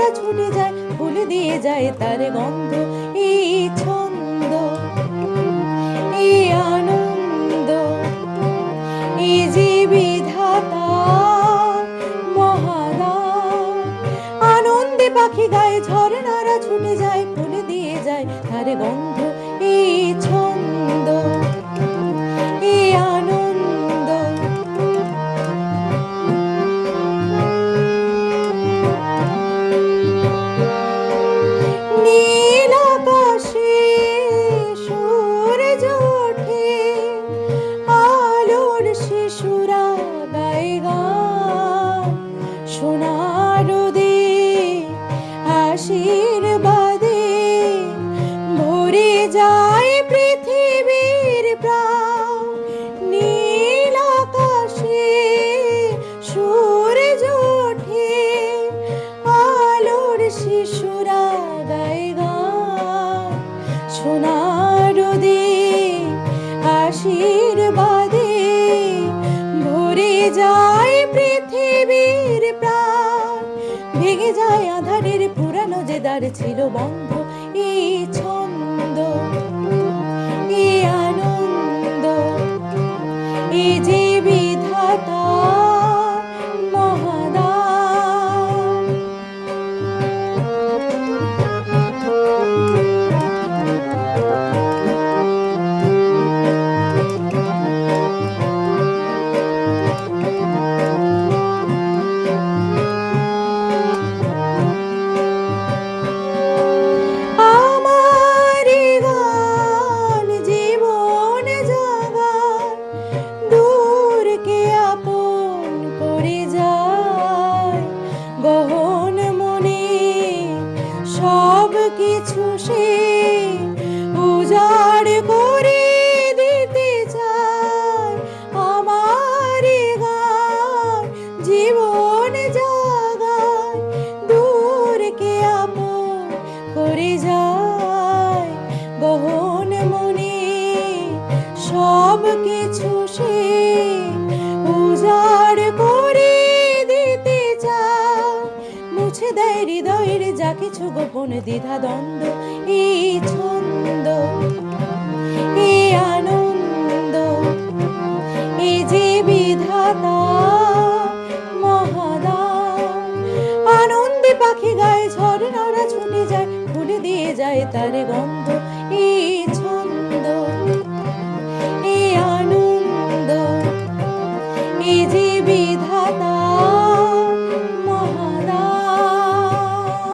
ঝরনারা ছুটে যায়, ফুল দিয়ে যায় তার গন্ধ। এই ছন্দ, এই আনন্দ, এই যে বিধাতা মহাদান। আনন্দে পাখি গায়ে, ঝরনারা ছুটে যায়, ফুল দিয়ে যায় তার গন্ধ। এই ছন্দ, এই আনন্দ। নীল আকাশে সূর্য ওঠে, আলোর শিশুরা গায় গান। সোনার রোদে আশীর্বাদে ভরে যায় পৃথিবীর প্রাণ। নীল আকাশে সূর্য ওঠে, আলোর শিশুরা গায় গান। সোনার রোদে আশীর্বাদে ভরে যায় পৃথিবীর প্রাণ। ভেঙে যায় আঁধারের পুরানো যে দ্বার ছিল বন্ধ। এই ছন্দ, এই আনন্দ, এই যে বিধাতা মহাদান। আমারি গান জীবন জাগান, দূরকে আপন করে যায়। গহন মনে সব কিছু সে উজাড় করে দিতে চায়। আমারি গান জীবন জাগান, দূরকে আপন করে যায়। গহন মনে সব কিছু সে উজাড় করে দিতে চায়। মুছে দেয় হৃদয়ের যা কিছু গোপন দ্বিধা দ্বন্দ্ব। এই ছন্দ, এই আনন্দ, এই যে বিধাতা মহাদান। আনন্দে পাখি গায়ে, ঝরনারা ছুটে যায়, ফুল দিয়ে যায় তার গন্ধ।